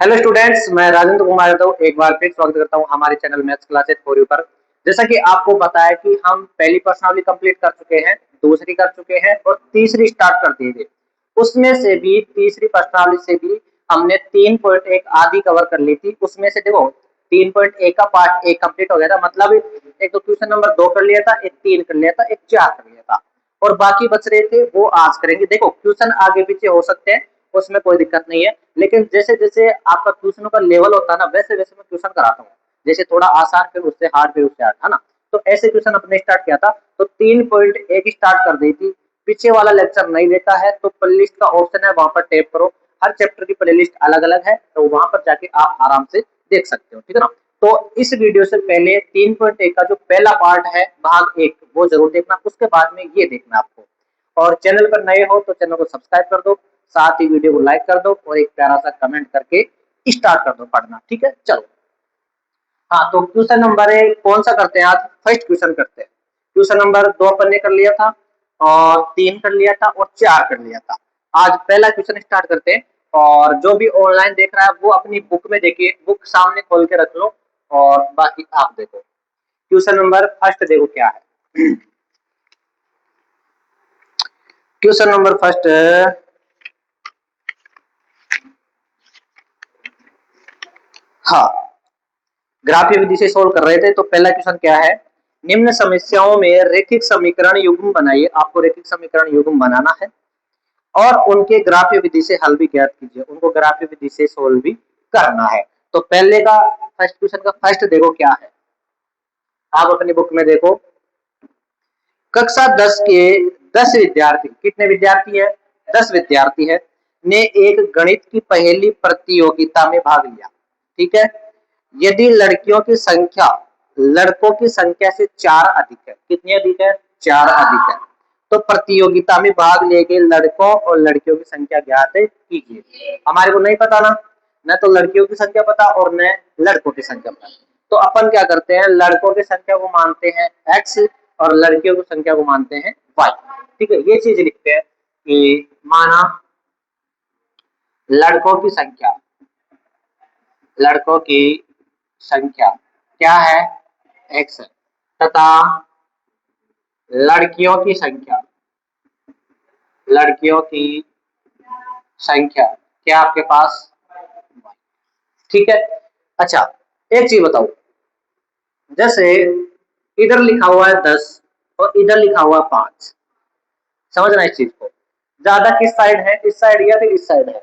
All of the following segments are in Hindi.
हेलो स्टूडेंट्स, मैं राजेंद्र कुमार यादव एक बार फिर स्वागत करता हूं हमारे channel maths classes for you पर। जैसा कि आपको पता है कि हम पहली प्रश्नावली कंप्लीट कर चुके हैं, दूसरी कर चुके हैं और तीसरी स्टार्ट कर दी थी। उसमें से भी तीसरी प्रश्नावली से भी हमने 3.1 आधी कवर कर ली थी। उसमें से देखो 3.1 का पार्ट एक कंप्लीट हो गया था, मतलब एक तो क्वेश्चन नंबर 2 कर लिया था, एक 3 कर लिया था, एक 4 कर लिया था और बाकी बच रहे थे वो आज करेंगे। देखो क्वेश्चन आगे पीछे हो सकते हैं, उसमें कोई दिक्कत नहीं है, लेकिन जैसे जैसे आपका ट्यूशनों का लेवल होता है ना, वैसे वैसे मैं ट्यूशन कराता हूँ। जैसे थोड़ा आसान फिर उससे हार्ड फिर उससे हार्ड, है ना। तो ऐसे ट्यूशन अपने स्टार्ट किया था, तो 3.1 स्टार्ट कर दी थी। पीछे वाला लेक्चर नहीं देखा है तो प्लेलिस्ट का ऑप्शन है, वहां पर टैप करो। हर चैप्टर की प्लेलिस्ट अलग अलग है, तो वहां पर जाके आप आराम से देख सकते हो, ठीक है ना। तो इस वीडियो से पहले 3.1 का जो पहला पार्ट है भाग 1 वो जरूर देखना, उसके बाद में ये देखना आपको। और चैनल पर नए हो तो चैनल को सब्सक्राइब कर दो, साथ ही वीडियो को लाइक कर दो और एक प्यारा सा कमेंट करके स्टार्ट कर दो पढ़ना, ठीक है। चलो, हाँ, तो क्वेश्चन नंबर एक कौन सा करते हैं आज? फर्स्ट क्वेश्चन करते हैं। क्वेश्चन नंबर 2 अपन ने कर लिया था और 3 कर लिया था और 4 कर लिया था। आज पहला क्वेश्चन स्टार्ट करते हैं। और जो भी ऑनलाइन देख रहा है वो अपनी बुक में देखिए, बुक सामने खोल के रख लो और बाकी आप देखो। क्वेश्चन नंबर फर्स्ट देखो क्या है। क्वेश्चन नंबर फर्स्ट, हाँ, ग्राफीय विधि से सोल्व कर रहे थे। तो पहला क्वेश्चन क्या है? निम्न समस्याओं में रैखिक समीकरण युग्म बनाइए। आपको रैखिक समीकरण युग्म बनाना है और उनके ग्राफीय विधि से हल भी ज्ञात कीजिए। उनको ग्राफीय विधि से सोल्व भी करना है। तो पहले का फर्स्ट क्वेश्चन का फर्स्ट देखो क्या है। आप अपनी बुक में देखो, कक्षा 10 के 10 विद्यार्थी, कितने विद्यार्थी है? 10 विद्यार्थी है, ने एक गणित की पहेली प्रतियोगिता में भाग लिया, ठीक है। यदि लड़कियों की संख्या लड़कों की संख्या से 4 अधिक है, कितनी अधिक है? 4 अधिक है, तो प्रतियोगिता में भाग ले गए लड़कों और लड़कियों की संख्या ज्ञात कीजिए। हमारे को नहीं पता ना, न तो लड़कियों की संख्या पता और न लड़कों की संख्या पता। तो अपन क्या करते हैं, लड़कों की संख्या को मानते हैं x और लड़कियों की संख्या को मानते हैं y, ठीक है। ये चीज लिखते हैं कि माना लड़कों की संख्या, लड़कों की संख्या क्या है? x है, तथा लड़कियों की संख्या, लड़कियों की संख्या क्या आपके पास? ठीक है। अच्छा, एक चीज बताओ, जैसे इधर लिखा हुआ है 10 और इधर लिखा हुआ है 5, समझना इस चीज को। ज्यादा किस साइड है? इस साइड या फिर इस साइड है?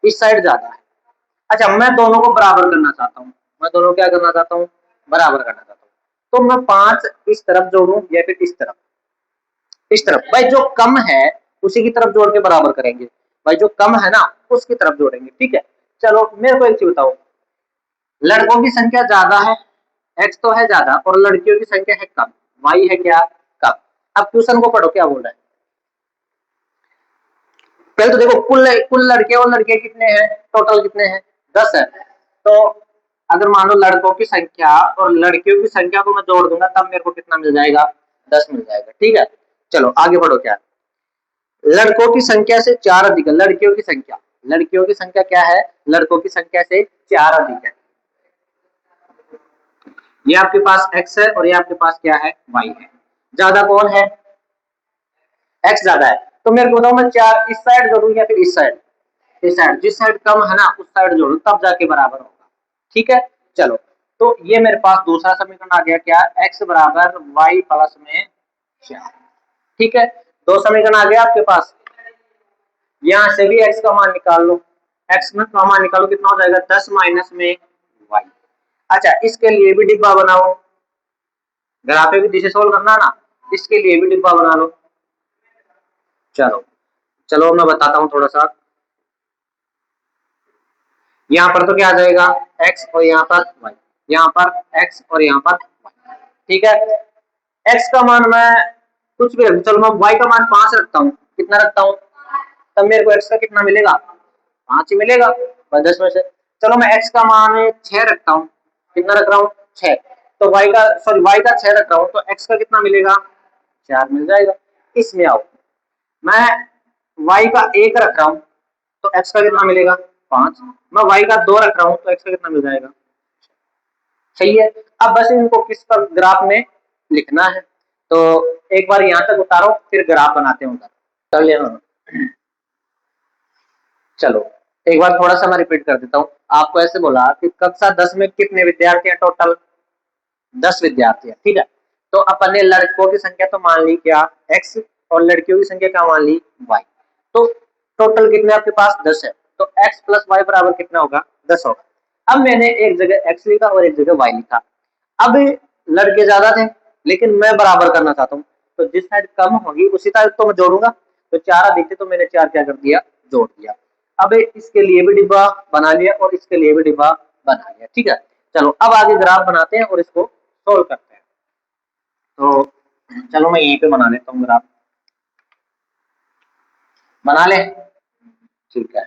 इस साइड ज्यादा है। अच्छा, मैं दोनों को बराबर करना चाहता हूँ। मैं दोनों क्या करना चाहता हूँ? बराबर करना चाहता हूँ। तो मैं 5 इस तरफ जोड़ू या फिर इस तरफ? इस तरफ। भाई जो कम है उसी की तरफ जोड़ के बराबर करेंगे। भाई जो कम है ना उसकी तरफ जोड़ेंगे, ठीक है। चलो मेरे को एक चीज बताओ, लड़कों की संख्या ज्यादा है, एक्स तो है ज्यादा, और लड़कियों की संख्या है कम, वाई है क्या? कम। अब क्वेश्चन को पढ़ो क्या बोल रहा है। पहले तो देखो कुल कुल लड़के और लड़के कितने हैं, टोटल कितने हैं? 10 है। तो अगर मान लो लड़कों की संख्या और लड़कियों की संख्या को मैं जोड़ दूंगा तब मेरे को कितना मिल जाएगा? 10 मिल जाएगा, ठीक है। चलो आगे बढ़ो। क्या लड़कों की संख्या से 4 अधिक है, लड़कियों की संख्या, लड़कियों की संख्या क्या है? लड़कों की संख्या से 4 अधिक है। ये आपके पास x है और ये आपके पास क्या है? y है। ज्यादा कौन है? x ज्यादा है। तो मेरे को बताओ, मैं 4 इस साइड जोड़ू या फिर इस साइड? इस साइड। जिस साइड कम है ना उस साइड जोड़ू, तब जाके बराबर होगा, ठीक है। चलो, तो ये मेरे पास दूसरा समीकरण आ गया, क्या? x बराबर y प्लस में 4, ठीक है। दो समीकरण आ गया आपके पास। यहां से भी x का मान निकाल लो, x में का मान निकालो, कितना हो जाएगा? 10 माइनस में y। अच्छा, इसके लिए भी डिब्बा बनाओ, ग्राफे विधि से सोल्व करना ना, इसके लिए भी डिब्बा बना लो। चलो चलो मैं बताता हूँ थोड़ा सा। यहाँ पर तो क्या आ जाएगा? x और यहाँ पर y, यहाँ पर x और यहाँ पर y, ठीक है। x का मान मैं कुछ भी रख, चलो मैं y का मान 5 रखता हूँ। कितना रखता हूँ? तब मेरे को x का कितना मिलेगा? 5 ही मिलेगा 10 में से। चलो मैं x का मान 6 रखता हूँ। कितना रख रहा हूँ? 6। तो y का, सॉरी, y का 6 रख रहा हूँ, तो x का कितना मिलेगा? 4 मिल जाएगा। इसमें आओ, मैं y का 1 रख रहा हूँ, तो x का कितना मिलेगा? 5, मैं y का 2 रख रहा हूँ तो x का कितना मिल जाएगा, सही है। अब बस इनको किस पर ग्राफ में लिखना है, तो एक बार यहाँ तक उतारो फिर ग्राफ बनाते हैं उधर, कर लेना। चलो एक बार थोड़ा सा मैं रिपीट कर देता हूँ। आपको ऐसे बोला कि कक्षा 10 में कितने विद्यार्थी हैं, टोटल 10 विद्यार्थी है, ठीक है। तो अपन ने लड़कों की संख्या तो मान ली क्या x और लड़कियों की संख्या क्या मान ली y, तो टोटल कितने आपके पास 10 है, तो x प्लस वाई बराबर कितना होगा 10 होगा। अब मैंने एक जगह x लिखा और एक जगह y लिखा। अब लड़के ज्यादा थे लेकिन मैं बराबर करना चाहता हूँ, तो जिस साइड कम होगी उसी साइड तो मैं जोड़ूंगा, तो 4 दिखते तो मैंने 4 क्या कर दिया, जोड़ दिया। अब इसके लिए भी डिब्बा बना लिया और इसके लिए भी डिब्बा बना लिया, ठीक है। चलो अब आगे ग्राफ बनाते हैं और इसको सोल्व करते हैं। तो चलो मैं यहीं पे बना लेता हूँ ग्राफ, बना ले, ठीक है।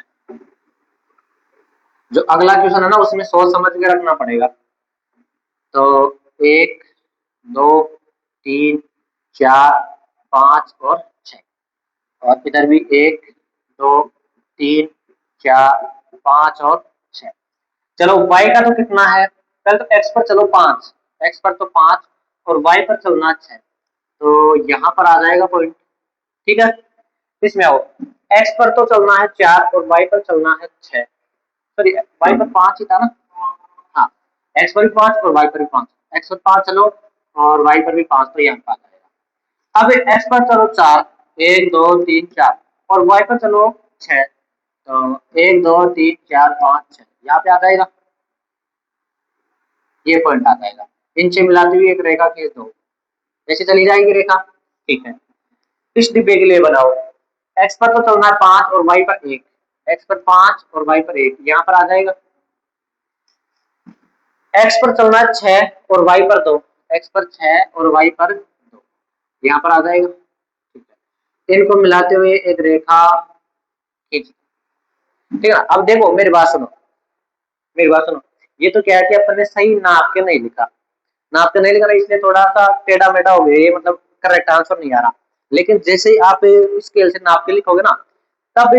जो अगला क्वेश्चन है ना उसमें सोच समझ के रखना पड़ेगा। तो 1 2 3 4 5 और 6, और इधर भी 1 2 3 4 5 और 6। चलो y का तो कितना है, पहले तो x पर चलो 5, x पर तो 5 और y पर चलना 6, तो यहाँ पर आ जाएगा पॉइंट, ठीक है। इसमें आओ, x पर तो चलना है 4 और y पर चलना है 6, सॉरी y पर 5 ही था ना, हाँ x पर भी 5 और y पर भी 5, x पर 5 चलो और y पर भी 5, तो यहाँ पर आ जाएगा। अब x पर चलो 4, 1 2 3 4 और y पर चलो 6, तो 1 2 3 4 5 6, यहाँ पे आ जाएगा, ये पॉइंट आ जाएगा। इनसे मिलाती हुई एक रेखा खींच दो, ऐसे चली जाएगी रेखा, ठीक है। इस डिब्बे के लिए बनाओ, x पर तो चलना है 5 और y पर 1, x पर 5 और y पर 1, यहाँ पर आ जाएगा। x पर चलना है 6 और y पर 2, x पर 6 और y पर 2, यहाँ पर आ जाएगा, ठीक है। इनको मिलाते हुए एक रेखा खींच, ठीक है। अब देखो मेरी बात सुनो, मेरी बात सुनो, ये तो क्या है कि अपन ने सही नाप के नहीं लिखा, नाप के नहीं लिखा ना, इसलिए थोड़ा सा टेढ़ा मेढ़ा हो गया, ये मतलब करेक्ट आंसर नहीं आ रहा। लेकिन जैसे ही आप स्केल से नाप के लिखोगे ना, तब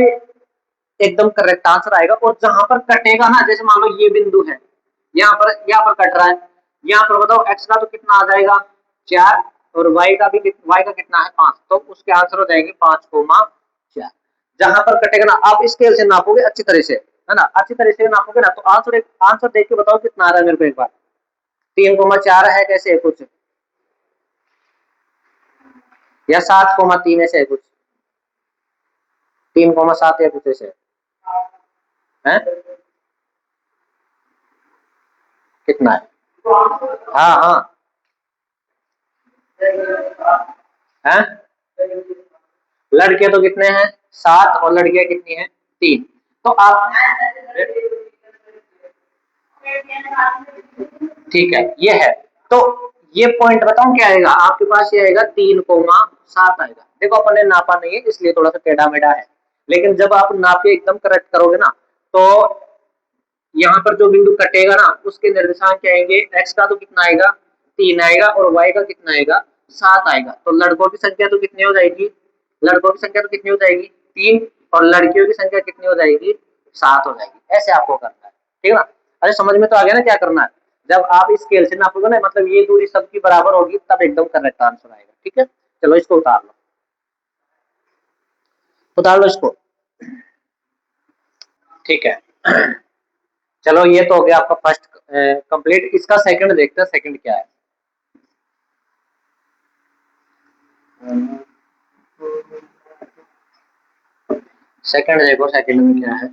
एकदम करेक्ट आंसर आएगा। और जहां पर कटेगा ना, जैसे मान लो ये बिंदु है, यहाँ पर कट रहा है, यहाँ पर बताओ x का तो कितना आ जाएगा 4 और y का भी y का कितना है 5, तो उसके आंसर हो जाएंगे 5,4। जहां पर कटेगा ना, आप स्केल से नापोगे अच्छी तरह से, है ना, अच्छी तरह से नापोगे ना, तो आंसर आंसर देख के बताओ कितना आ रहा है मेरे को एक बार। 3,4 है कैसे है कुछ, या 7,3 ऐसे है कुछ, 3,7 या कुछ ऐसे है, कितना है, हाँ हाँ है। लड़के तो कितने हैं 7 और लड़कियां कितनी हैं 3, तो आप, ठीक है ये है। तो ये पॉइंट बताऊं क्या आएगा आपके पास, ये आएगा 3,7 आएगा। देखो अपन ने नापा नहीं है इसलिए थोड़ा सा टेढ़ा मेढ़ा है, लेकिन जब आप नापे एकदम करेक्ट करोगे ना, तो यहाँ पर जो बिंदु कटेगा ना उसके निर्देशांक क्या आएंगे, x का तो कितना आएगा 3 आएगा और y का कितना आएगा 7 आएगा। तो लड़कों की संख्या तो कितनी हो जाएगी, लड़कों की संख्या तो कितनी हो जाएगी 3, और लड़कियों की संख्या कितनी हो जाएगी 7 हो जाएगी। ऐसे आपको करना है, ठीक है ना। अरे समझ में तो आ गया ना क्या करना है, जब आप इस स्केल से नापोगे ना, मतलब ये दूरी सबकी बराबर होगी, तब एकदम करेक्ट आंसर आएगा, ठीक है। चलो इसको उतार लो, उतार लो इसको, ठीक है। चलो ये तो हो गया आपका फर्स्ट कंप्लीट। इसका सेकंड देखते हैं, सेकंड क्या है। सेकंड देखो, सेकंड में क्या है।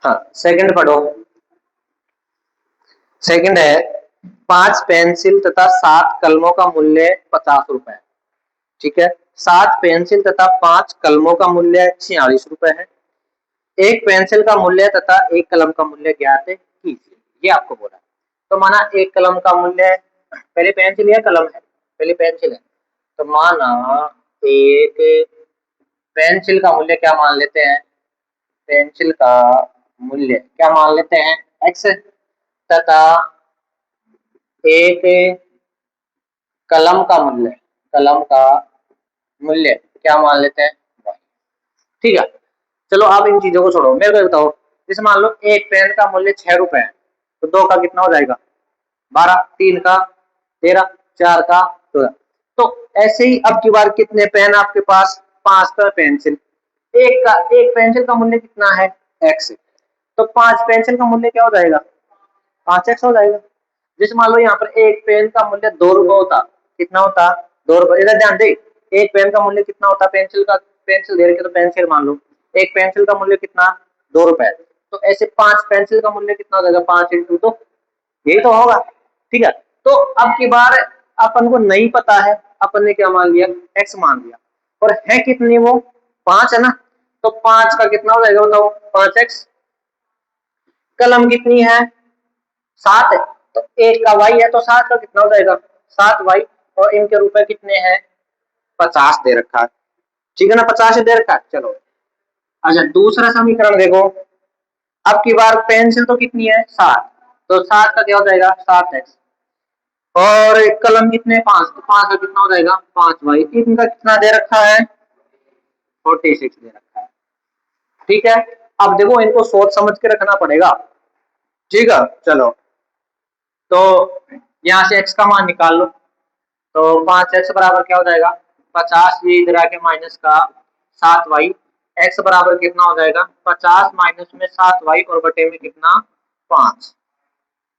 हाँ सेकंड पढ़ो, सेकंड है 5 पेंसिल तथा 7 कलमों का मूल्य 50 रुपए, ठीक है। 7 पेंसिल तथा 5 कलमों का मूल्य 46 रुपए है। एक पेंसिल का मूल्य तथा एक कलम का मूल्य ज्ञात कीजिए, ये आपको बोला। तो माना एक कलम का मूल्य, पहले पेंसिल या कलम है, पहले पेंसिल है, तो माना एक पेंसिल का मूल्य क्या मान लेते हैं, पेंसिल का मूल्य क्या मान लेते हैं x, तथा एक कलम का मूल्य, कलम का मूल्य क्या मान लेते हैं, ठीक है। चलो आप इन चीजों को छोड़ो, मेरे को बताओ, जैसे मान लो एक पेन का मूल्य 6 रुपए है, तो 2 का कितना हो जाएगा 12, 3 का 13, 4 का 14। तो ऐसे ही अब की बार कितने पेन आपके पास, 5 का पेंसिल, एक पेंसिल का मूल्य कितना है x, तो 5 पेंसिल का मूल्य क्या हो जाएगा 5x हो जाएगा। जैसे मान लो यहाँ पर एक पेन का मूल्य 2 रुपए होता, कितना होता 2 रुपए, इधर ध्यान दे, एक पेन का मूल्य कितना होता पेंसिल का, पेंसिल दे रखे तो पेंसिल मान लो, एक पेंसिल का मूल्य कितना 2 रुपए, तो ऐसे 5 पेंसिल का मूल्य कितना हो जाएगा 5 इंटू, तो यही तो होगा, ठीक है। तो अब की बार अपन को नहीं पता है, अपन ने क्या मान लिया x मान लिया, और है कितनी वो 5 है ना, तो 5 का कितना हो जाएगा बताओ 5x, कलम कितनी है 7 है, तो एक का y है तो 7 का कितना हो जाएगा 7y, और इनके रुपए कितने हैं 50 दे रखा है, ठीक है ना, 50 दे रखा है। चलो अच्छा दूसरा समीकरण देखो, अब की बार पेंसिल तो कितनी है 7, तो 7 का क्या हो जाएगा 7x, और कलम कितने 5, तो 5 का कितना हो जाएगा 5y, इनका कितना दे रखा है 46 दे रखा है, ठीक है। अब देखो इनको सोच समझ के रखना पड़ेगा, ठीक है। चलो तो यहाँ से x का मान निकाल लो, तो 5x बराबर क्या हो जाएगा 50, ये इधर आके माइनस का 7y, x बराबर कितना हो जाएगा 50 माइनस में 7y और बटे में कितना 5,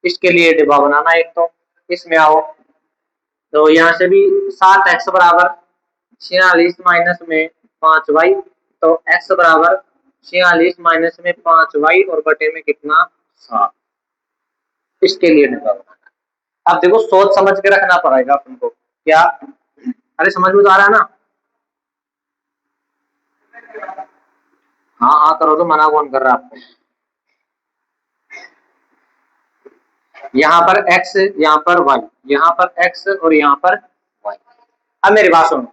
इसके लिए डिब्बा बनाना एक, तो इसमें आओ, तो यहाँ से भी 7x बराबर 46 माइनस में 5y, तो x बराबर 46 माइनस में 5y और बटे में कितना 7, इसके लिए डिब्बा बनाना। अब देखो सोच समझ के रखना पड़ेगा अपन को, क्या अरे समझ में तो आ रहा है ना, हाँ हाँ करो, तो मना कौन कर रहा है आपको, यहाँ पर x, यहाँ पर y, यहाँ पर x और यहाँ पर y। अब मेरी बात सुनो,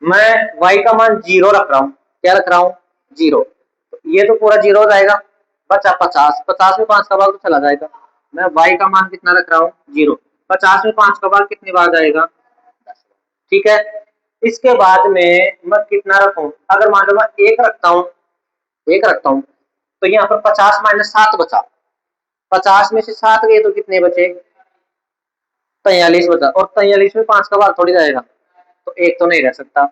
मैं y का मान 0 रख रहा हूँ, क्या रख रहा हूँ 0, तो ये तो पूरा 0 हो जाएगा, बचा 50, 50 में 5 का भाग तो चला जाएगा, मैं y का मान कितना रख रहा हूँ 0, 50 में 5 का भाग कितनी बार जाएगा 10, ठीक है। इसके बाद में मैं कितना रखूं, अगर मान लो मैं 1 रखता हूँ, 1 रखता हूँ, तो यहाँ पर 50 माइनस 7 बचा, 50 में से 7 गए तो कितने बचे 43 बचा, और 43 में 5 का भाग थोड़ी जाएगा, तो एक तो नहीं रह सकता,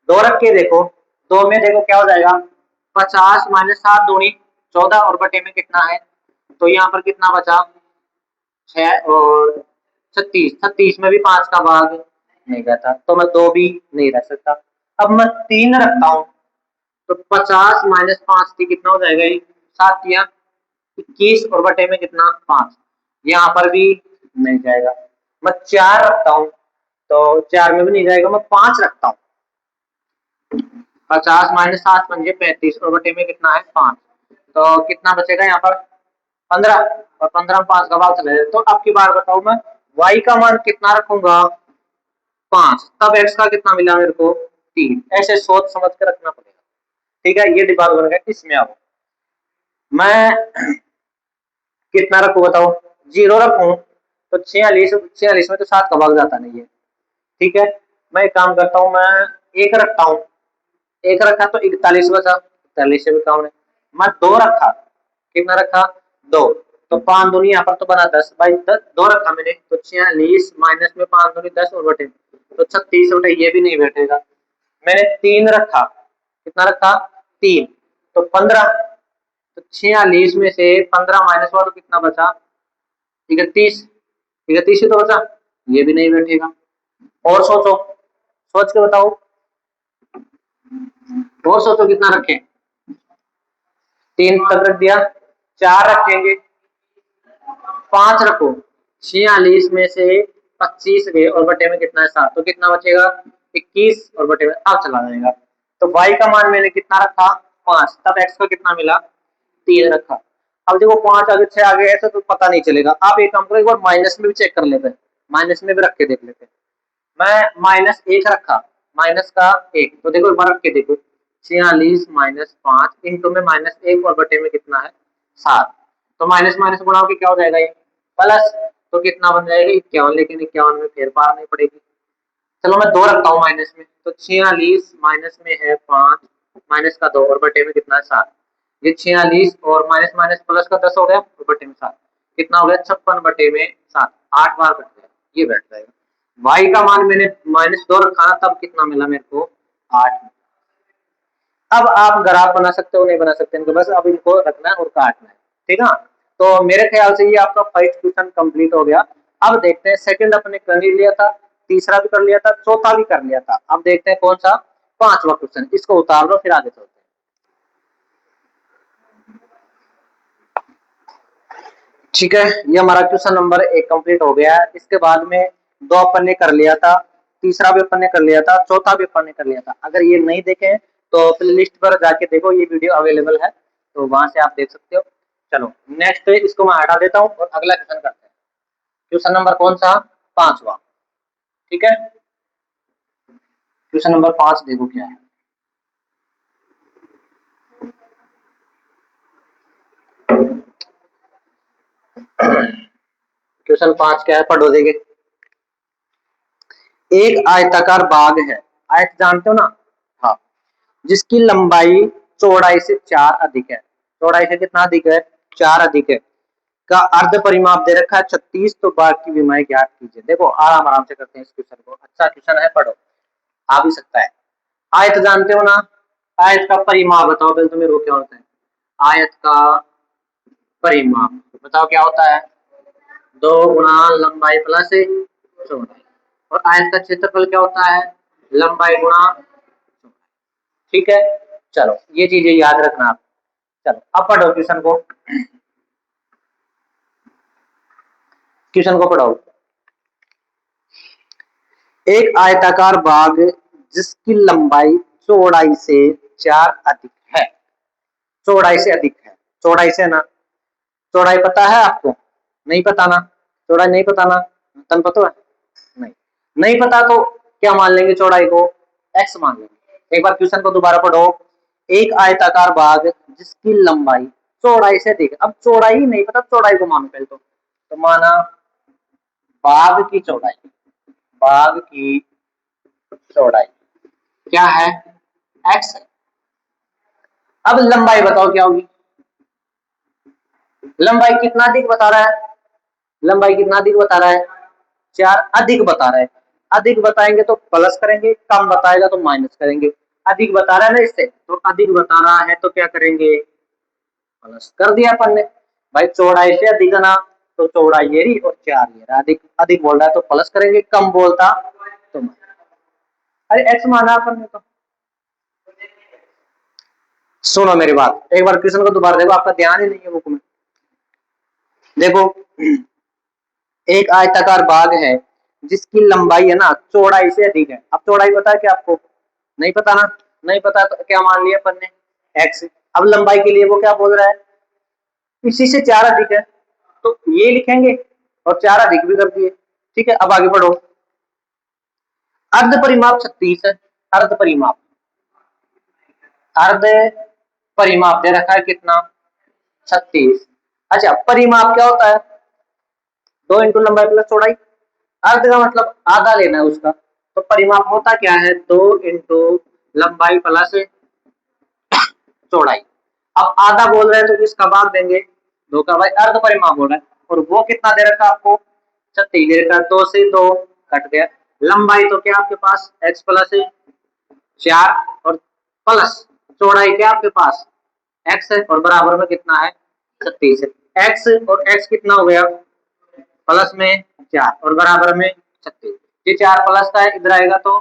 2 रख के देखो, 2 में देखो क्या हो जाएगा 50 माइनस 7 दूनी 14 और बटे में कितना है, तो यहाँ पर कितना बचा 6 और 36, 36 में भी 5 का भाग नहीं रहता, तो मैं 2 भी नहीं रह सकता। अब मैं 3 रखता हूँ, तो 50 माइनस 5 थी कितना हो जाएगा 7 या 21 और बटे में कितना 5, यहाँ पर भी नहीं जाएगा। मैं 4 रखता हूँ, तो 4 में भी नहीं जाएगा, मैं 5 रखता हूँ, 50 माइनस 7 बन गए 35 और बटे में कितना है 5, तो कितना बचेगा यहाँ पर 15, और 15 में 5 का भाग चला जाए, तो अब की बार बताऊं मैं y का मान कितना रखूंगा 5, तब x का कितना मिला मेरे को 3, ऐसे सोच समझ के रखना पड़ेगा, ठीक है। ये डिब्बा बन गया, इसमें आओ, मैं कितना रखू बताओ 0 रखूं, तो 46, 46 में तो 7 का भाग जाता नहीं है, ठीक है। मैं एक काम करता हूँ, मैं 1 रखता हूँ, 1 रखा तो 41 बचा, 41 से भी कम है, मैं 2 रखा, कितना रखा 2, तो 5 दूनी यहाँ पर तो बना 10, भाई 10 2 रखा मैंने, तो 46 माइनस में 5 दूनी 10 और बटे, तो 36 बटे ये भी नहीं बैठेगा। मैंने 3 रखा, कितना रखा 3, तो 15, तो 46 में से 15 माइनस हुआ तो कितना बचा 31, 31 ही तो बचा, ये भी नहीं बैठेगा। और सोचो, सोच के बताओ, और सोचो कितना रखें, 3 तक रख दिया, 4 रखेंगे, 5 रखो, 46 में से 25 गए और बटे में कितना है 7, तो कितना बचेगा 21 और बटे में अब चला जाएगा, तो y का मान मैंने कितना रखा 5, तब x का कितना मिला 3 रखा। अब देखो 5 आगे 6 आगे ऐसे तो पता नहीं चलेगा, आप एक काम करो, एक बार माइनस में भी चेक कर लेते हैं, माइनस में भी रख के देख लेते हैं। मैं माइनस 1 रखा, माइनस का 1, तो देखो एक बार रख के देखो, 46 माइनस 5 इंटू में माइनस 1 और बटे में कितना है 7, तो माइनस माइनस गुणा होकर क्या हो जाएगा ये प्लस, तो कितना बन जाएगा 51, लेकिन 51 में फेर पार नहीं पड़ेगी, चलो मैं 2 रखता हूँ माइनस में, तो 46 माइनस में है 5, माइनस का 2 और बटे में कितना है 7। ये 46 और माइनस माइनस प्लस का 10 हो गया और बटे में 7, कितना हो गया 56 बटे में 7, 8 बार कट गया, ये बैठ जाएगा। y का मान मैंने -2 रखा ना, तब कितना मिला मेरे को 8। अब आप ग्राफ बना सकते हो, नहीं बना सकते इनको, बस अब इनको रखना है और काटना है, ठीक है। तो मेरे ख्याल से ये आपका फर्स्ट क्वेश्चन कंप्लीट हो गया। अब देखते हैं सेकंड अपने कर ही लिया था, तीसरा भी कर लिया था, चौथा भी कर लिया था, अब देखते हैं कौन सा पांचवा क्वेश्चन, इसको उतार लो फिर आगे चलते हैं। ठीक है, ये हमारा क्वेश्चन नंबर 1 कंप्लीट हो गया है। इसके बाद में 2 अपन ने कर लिया था, तीसरा भी अपन ने कर लिया था, चौथा भी अपन ने कर लिया था। अगर ये नहीं देखे तो प्लेलिस्ट पर जाके देखो, ये वीडियो अवेलेबल है, तो वहां से आप देख सकते हो। चलो नेक्स्ट इसको मैं हटा देता हूँ और अगला क्वेश्चन करते हैं। क्वेश्चन नंबर कौन सा, पांचवा। ठीक है, क्वेश्चन नंबर 5 देखो क्या है। क्वेश्चन 5 क्या है, पढ़ो देखे। एक आयताकार बाग है, आयत जानते हो ना, हाँ, जिसकी लंबाई चौड़ाई से 4 अधिक है, चौड़ाई से कितना अधिक है 4 अधिक है, का अर्ध परिमाप दे रखा है 36, तो बाग की विमाएं ज्ञात कीजिए। देखो आराम आराम से करते हैं इस क्वेश्चन को, अच्छा क्वेश्चन है, पढ़ो, आ भी सकता है। आयत जानते हो ना, आयत का परिमाप बताओ पहले तो मेरे को क्या होता है। आयत का परिमाप बताओ क्या होता है, 2 गुणा लंबाई प्लस चौड़ाई, और आयत का क्षेत्रफल क्या होता है, लंबाई गुणा। ठीक है, चलो ये चीजें याद रखना आप। चलो अब पढ़ो क्वेश्चन को, क्वेश्चन को पढ़ो। एक आयताकार बाग जिसकी लंबाई चौड़ाई से 4 अधिक है, चौड़ाई से अधिक है, चौड़ाई से ना, चौड़ाई पता है आपको, नहीं पता ना, चौड़ाई नहीं पता ना, तन पता है नहीं, नहीं पता तो क्या मान लेंगे चौड़ाई को, x मान लेंगे। एक बार क्वेश्चन को दोबारा पढ़ो। एक आयताकार बाग जिसकी लंबाई चौड़ाई से अधिक, अब चौड़ाई नहीं पता, चौड़ाई को मानो पहले तो माना बाग की चौड़ाई, बाग की चौड़ाई क्या है, x है। अब लंबाई बताओ क्या होगी, लंबाई कितना अधिक बता रहा है, लंबाई कितना अधिक बता रहा है, 4 अधिक बता रहा है। अधिक बताएंगे तो प्लस करेंगे, कम बताएगा तो माइनस करेंगे। अधिक बता रहा है ना इससे, तो अधिक बता रहा है तो क्या करेंगे, प्लस कर दिया अपन ने। भाई चौड़ाई से अधिक ना, तो चौड़ाई ये रही और 4 ये रहा, अधिक अधिक बोल रहा है तो प्लस करेंगे, कम बोलता तो माइनस। अरे एक्स माना अपन ने तो, सुनो मेरी बात, एक बार क्वेश्चन को दोबारा देखो, आपका ध्यान ही नहीं है बुक में। देखो एक आयताकार बाग है जिसकी लंबाई है ना चौड़ाई से अधिक है। अब चौड़ाई पता है क्या आपको, नहीं पता ना, नहीं पता तो क्या मान लिया अपन ने, एक्स। अब लंबाई के लिए वो क्या बोल रहा है, इसी से 4 अधिक है, तो ये लिखेंगे और 4 अधिक भी कर दिए। ठीक है, अब आगे बढ़ो। अर्ध परिमाप 36 है, अर्ध परिमाप, अर्ध परिमाप दे रखा है कितना 36। अच्छा परिमाप क्या होता है, 2 इंटू लंबाई प्लस चौड़ाई, अर्ध का मतलब आधा लेना है उसका, तो परिमाप होता क्या है 2 इंटू लंबाई प्लस चौड़ाई। अब आधा बोल रहे हैं तो किसका भाग देंगे, 2 का, भाई अर्ध परिमाप बोल रहा है, और वो कितना दे रखा आपको 36 दे रखा, 2 से 2 कट गया। लंबाई तो क्या आपके पास x प्लस 4 और प्लस चौड़ाई क्या आपके पास x है, और बराबर में कितना है 36 है। x और x कितना हो गया, प्लस में 4 और बराबर में 36, ये 4 प्लस का है, इधर आएगा तो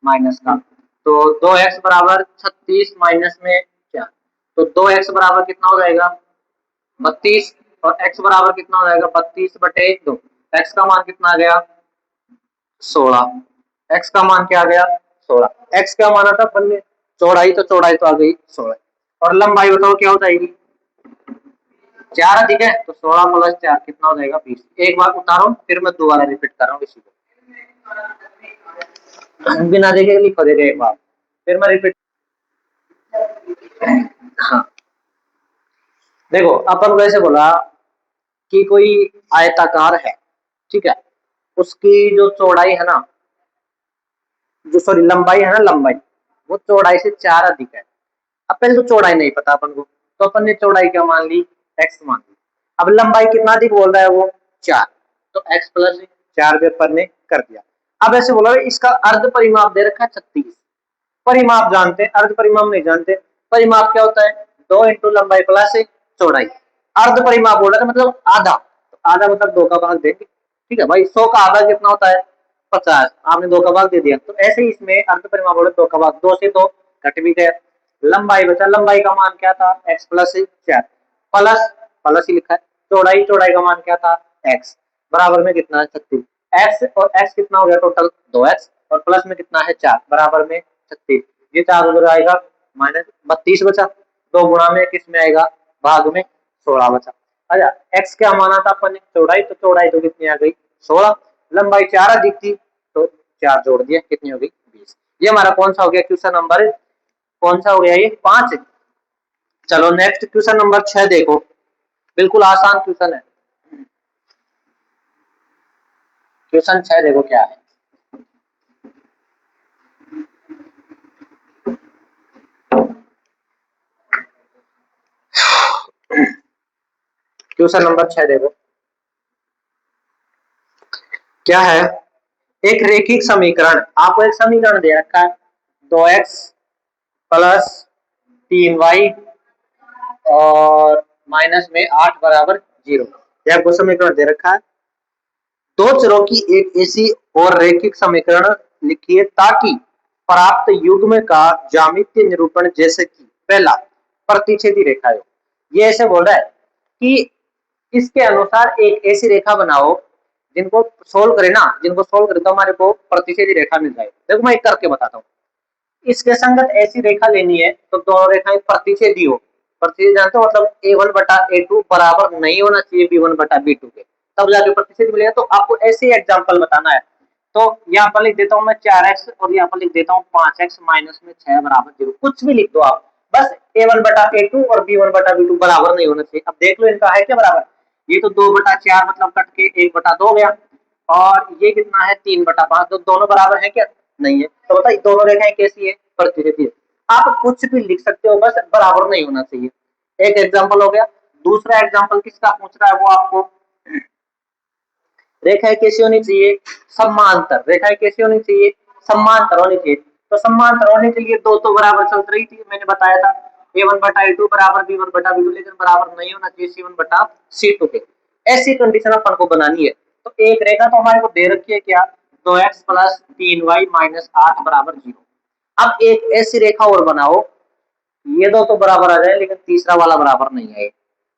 माइनस का, तो 2x बराबर 36 माइनस में 4, तो 2x बराबर कितना हो जाएगा 32, और x बराबर कितना हो जाएगा 32 बटे 2, x का मान कितना आ गया 16, x का मान क्या आ गया 16। x क्या माना था अपन ने, चौड़ाई, तो चौड़ाई तो आ गई 16, और लंबाई बताओ क्या हो जाएगी 4 अधिक है, तो 16 प्लस 4 कितना हो जाएगा 20। एक बार उतारो फिर मैं दोबारा रिपीट कर रहा हूँ इसी को, बिना देखे लिखो देगा एक बार, फिर मैं रिपीट। हाँ देखो अपन को ऐसे बोला कि कोई आयताकार है, ठीक है, उसकी जो चौड़ाई है ना जो सॉरी लंबाई है ना, लंबाई वो चौड़ाई से 4 अधिक है। अब पहले तो चौड़ाई नहीं पता अपन को, तो अपन ने चौड़ाई क्या मान ली, x मान ली। अब लंबाई कितना अधिक बोल रहा है वो 4, तो x प्लस 4 भी अपन ने कर दिया। अब ऐसे बोला इसका अर्ध परिमाप दे रखा है 36। परिमाप जानते हैं, अर्ध परिमाप नहीं जानते। परिमाप क्या होता है, 2 इंटू लंबाई प्लस चौड़ाई। अर्ध परिमाप बोल रहा था मतलब आधा, तो आधा मतलब 2 का भाग देंगे। ठीक है भाई, 100 का आधा कितना होता है 50, आपने 2 का भाग दे दिया। तो ऐसे ही इसमें अर्ध परिमाप बोले 2 का भाग, 2 से 2 घट भी गया। लंबाई बचा, लंबाई का मान क्या था x प्लस 4, प्लस प्लस ही लिखा है। चौड़ाई, चौड़ाई का मान क्या था x, बराबर में कितना है 36। x और x कितना हो गया टोटल 2x, और प्लस में कितना है 4, बराबर में 36। ये 4 उधर आएगा माइनस 32 बचा, 2 गुणा में किस में आएगा भाग में 16 बचा। अच्छा, x क्या माना था अपन ने चौड़ाई, तो चौड़ाई तो कितनी आ गई 16। लंबाई 4 अधिक थी तो 4 जोड़ दिया, कितनी हो गई 20। ये हमारा कौन सा हो गया क्वेश्चन नंबर, कौन सा हो गया ये 5। चलो नेक्स्ट क्वेश्चन नंबर 6 देखो, बिल्कुल आसान क्वेश्चन है। क्वेश्चन 6 देखो क्या है। क्वेश्चन नंबर 6 देखो क्या है। एक रेखिक समीकरण, आपको एक समीकरण दे रखा है 2x प्लस 3y और माइनस में 8 बराबर 0। यह आपको समीकरण दे रखा है। दो चरों की एक ऐसी और रैखिक समीकरण लिखिए ताकि प्राप्त युग्म का ज्यामितीय निरूपण जैसे कि पहला प्रतिच्छेदी रेखा हो। ये ऐसे बोल रहा है कि इसके अनुसार एक ऐसी रेखा बनाओ जिनको सोल्व करे ना, जिनको सोल्व करे तो हमारे को प्रतिच्छेदी रेखा मिल जाए। देखो मैं एक करके बताता हूँ। इसके संगत ऐसी रेखा लेनी है तो दोनों रेखाएं प्रतिच्छेदी हो। प्रतिच्छेदी जानते हो मतलब a1 बटा a2 बराबर नहीं होना चाहिए b1 बटा b2 के, तब जाके प्रतिच्छेद मिलेगा। तो आपको ऐसे ही एग्जांपल बताना है। तो यहाँ पर लिख देता हूँ मैं 4x और यहाँ पर लिख देता हूँ 5x माइनस में 6 बराबर 0, कुछ भी लिख दो आप, बस a1 बटा a2 और b1 बटा b2 बराबर नहीं होना चाहिए। अब देख लो इनका है क्या बराबर, ये तो 2 बटा 4 मतलब कट के 1 बटा 2 गया, और ये कितना है 3 बटा 5, तो दोनों बराबर है क्या, नहीं है। तो बताइए दोनों रेखाएं कैसी है, प्रतिच्छेदी है। आप कुछ भी लिख सकते हो, बस बराबर नहीं होना चाहिए। एक एग्जांपल हो गया। दूसरा एग्जांपल किसका पूछ रहा है वो आपको, रेखाएं कैसी होनी चाहिए समांतर, रेखाएं कैसी होनी चाहिए समांतर होनी चाहिए। तो समांतर होने के लिए दो तो बराबर चल रही थी, मैंने बताया था a1 बटा a2 बराबर b1 बटा b2, लेकिन बराबर नहीं होना चाहिए c1 बटा c2 के। ऐसी कंडीशन अपन को बनानी है। तो एक रेखा तो हमारे को दे रखी है क्या 2x प्लस 3y माइनस 8 बराबर 0। अब एक ऐसी रेखा और बनाओ, ये दो तो बराबर आ जाए लेकिन तीसरा वाला बराबर नहीं है।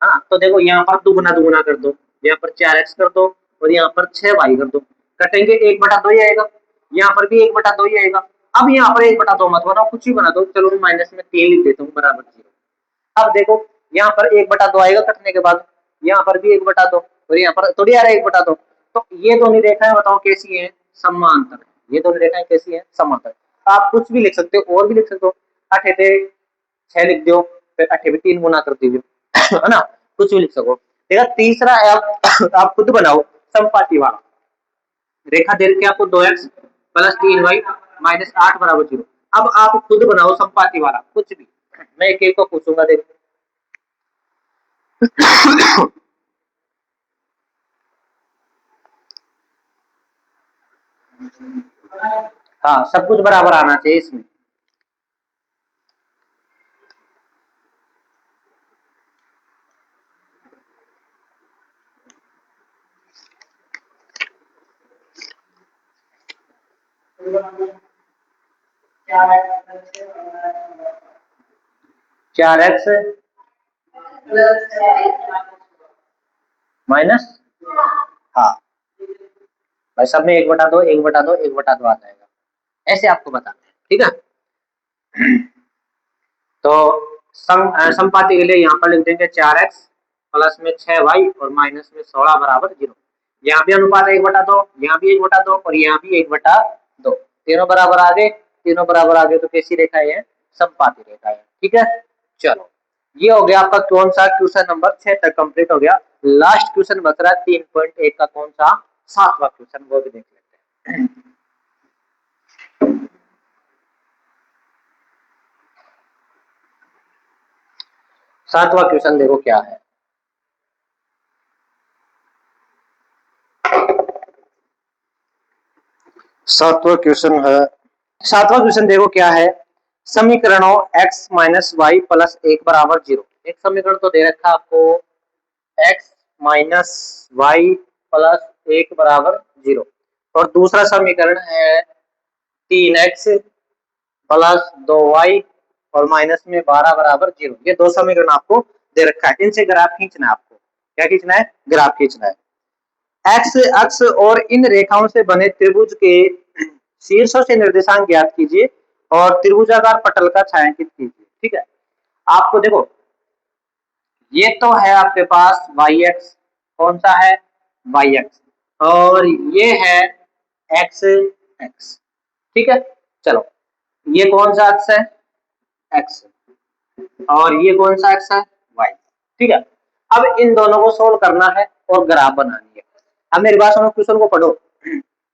हाँ तो देखो यहाँ पर दुगुना दुगुना कर दो, यहाँ पर 4x कर दो और यहाँ पर 6y कर दो, कटेंगे 1 बटा 2 ही आएगा, यहाँ पर भी 1 बटा 2 ही आएगा। अब यहाँ पर 1 बटा 2 मत बनाओ, कुछ ही बना दो, चलो माइनस में 3 लिख देता हूँ बराबर 0। अब देखो यहाँ पर 1 बटा 2 आएगा कटने के बाद, यहाँ पर भी 1 बटा 2 और यहाँ पर थोड़ी आ रहा है 1 बटा 2। तो ये दोनों रेखाएं बताओ कैसी है समांतर, ये दोनों रेखाएं कैसी है समांतर। आप कुछ भी लिख सकते हो और भी लिख सकते हो, अठे 6 लिख दो, फिर 8 में 3 गुना कर दीजिए है ना, कुछ भी लिख सको। देखा तीसरा है आप खुद बनाओ संपाती वाला। रेखा दे के आपको 2x प्लस 3y माइनस 8 बराबर 0। अब आप खुद बनाओ संपाती वाला कुछ भी, मैं एक एक को पूछूंगा देखो। हाँ सब कुछ बराबर आना चाहिए इसमें। चार एक्स माइनस, हाँ भाई सब में 1 बटा 2 1 बटा 2 1 बटा 2 आ जाएगा, ऐसे आपको बताना है ठीक है। तो संपाति के लिए यहाँ पर लिख देंगे 4x प्लस में 6y और माइनस में 16 बराबर 0। यहाँ भी अनुपात 1 बटा 2, यहाँ भी 1 बटा 2 और यहाँ भी 1 बटा 2, तीनों बराबर आ गए, तीनों बराबर आ गए तो कैसी रेखा है संपाति रेखा है ठीक है। चलो ये हो गया आपका कौन सा क्वेश्चन नंबर 6 तक कंप्लीट हो गया। लास्ट क्वेश्चन बच रहा है 3.1 का कौन सा 7वां क्वेश्चन, वो भी देख लेते हैं। सातवां क्वेश्चन देखो क्या है। सातवां क्वेश्चन है, सातवां क्वेश्चन देखो क्या है। समीकरणों x माइनस वाई प्लस एक बराबर जीरो। एक समीकरण तो दे रखा है आपको x माइनस वाई प्लस एक बराबर जीरो, और दूसरा समीकरण है 3x प्लस 2y और माइनस में 12 बराबर जीरो। ये दो समीकरण आपको दे रखा है, इनसे ग्राफ खींचना है आपको। क्या खींचना है? ग्राफ खींचना है। एक्स अक्ष और इन रेखाओं से बने त्रिभुज के शीर्षों से निर्देशांक ज्ञात कीजिए और त्रिभुजाकार पटल का छायांकित कीजिए। ठीक है, आपको देखो ये तो है आपके पास वाई एक्स, कौन सा है? वाई एक्स, और ये है एक्स एक्स। ठीक है, चलो ये कौन सा अक्ष है? एक्स, और ये कौन सा अक्ष है? वाई। ठीक है, अब इन दोनों को सोल्व करना है और ग्राफ बनानी है। अब मेरी बात सुनो, क्वेश्चन को पढ़ो।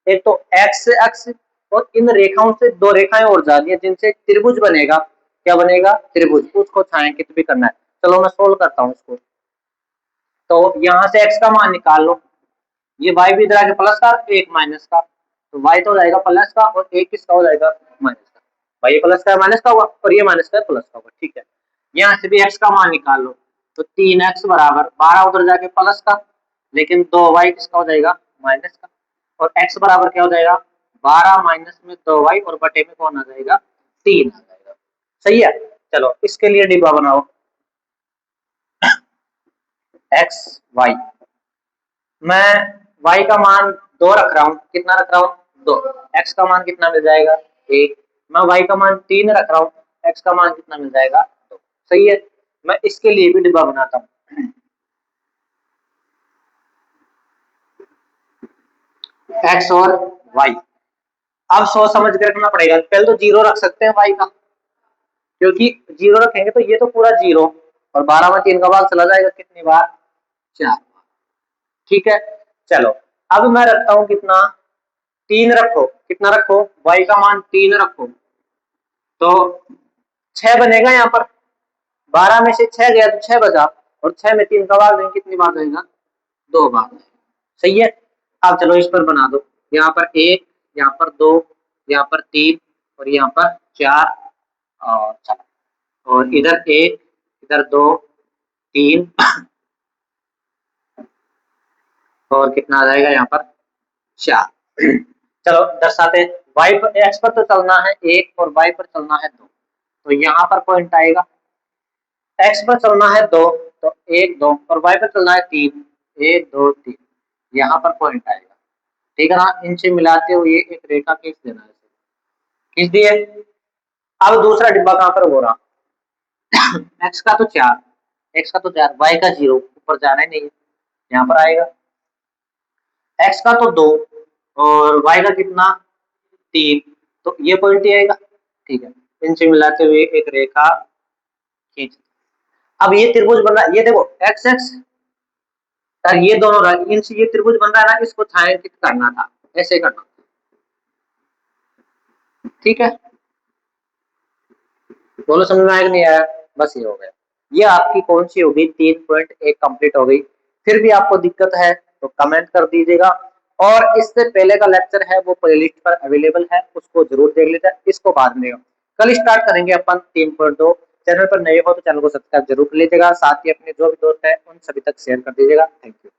एक तो एक्स अक्ष और इन रेखाओं से दो रेखाएं और जा रही है जिनसे त्रिभुज बनेगा। क्या बनेगा? त्रिभुज। उसको छायांकित भी करना है। चलो मैं सोल्व करता हूँ इसको। तो यहाँ से x का मान निकाल लो। ये y भी इधर आके प्लस का, एक माइनस का, तो y तो हो जाएगा प्लस का और एक किसका हो जाएगा? माइनस का। भाई ये प्लस का माइनस का हुआ और ये माइनस का प्लस का हुआ। ठीक है, यहाँ से भी x का मान निकाल लो। तो 3x बराबर 12 उधर जाके प्लस का, लेकिन 2y किसका हो जाएगा? माइनस का। और x बराबर क्या हो जाएगा? 12 माइनस में 2y और बटे में कौन आ जाएगा? 3 आ जाएगा। सही है, चलो इसके लिए डिब्बा बनाओ। एक्स वाई, मैं y का मान 2 रख रहा हूँ। कितना रख रहा हूँ? 2। x का मान कितना मिल जाएगा? 1। मैं y का मान 3 रख रहा हूँ। x का मान कितना मिल जाएगा? 2। सही है, मैं इसके लिए भी डिब्बा बनाता हूँ। x और y, अब सोच समझ के रखना पड़ेगा। पहले तो जीरो रख सकते हैं y का, क्योंकि जीरो रखेंगे तो ये तो पूरा जीरो, और 12 में 3 का भाग चला जाएगा कितनी बार? 4। ठीक है, चलो अब मैं रखता हूँ कितना? 3 रखो। कितना रखो? y का मान 3 रखो, तो 6 बनेगा यहाँ पर। 12 में से 6 गया तो 6 बचा, और 6 में 3 का भाग देंगे, कितनी बार जाएगा? 2 बार। सही है, अब चलो इस पर बना दो। यहाँ पर 1, यहाँ पर 2, यहाँ पर 3 और यहाँ पर 4, और चलो, और इधर 1, इधर 2, 3 और कितना आ जाएगा यहाँ पर? 4। चलो दर्शाते हैं। y पर, x पर तो चलना है 1 और y पर चलना है 2, तो यहाँ पर पॉइंट आएगा। x पर चलना है 2, तो 1 2, और y पर चलना है 3, 1 2 3, यहाँ पर पॉइंट आएगा। ठीक है ना, इनसे मिलाते हुए एक रेखा खींच देना है। खींच दिए। अब दूसरा डिब्बा कहाँ पर हो रहा? x का तो 4, x का तो 4, y का 0, ऊपर जाना ही नहीं है, यहाँ पर आएगा। x का तो 2 और y का कितना? 3, तो ये पॉइंट ही आएगा। ठीक है, इनसे मिलाते हुए एक रेखा खींच। अब ये त्रिभुज बन रहा है, ये देखो एक्स एक्स और ये दोनों इनसे ये त्रिभुज बन रहा है ना, इसको छायांकित करना था, ऐसे करना। ठीक है, बोलो समझ में आया कि नहीं आया? बस ये हो गया। ये आपकी कौन सी होगी? 3.1 कंप्लीट हो गई। फिर भी आपको दिक्कत है तो कमेंट कर दीजिएगा, और इससे पहले का लेक्चर है वो प्लेलिस्ट पर अवेलेबल है, उसको जरूर देख लीजिए। इसको बाद में कल स्टार्ट करेंगे अपन 3.2। चैनल पर नए हो तो चैनल को सब्सक्राइब जरूर कर लीजिएगा, साथ ही अपने जो भी दोस्त है उन सभी तक शेयर कर दीजिएगा। Thank you.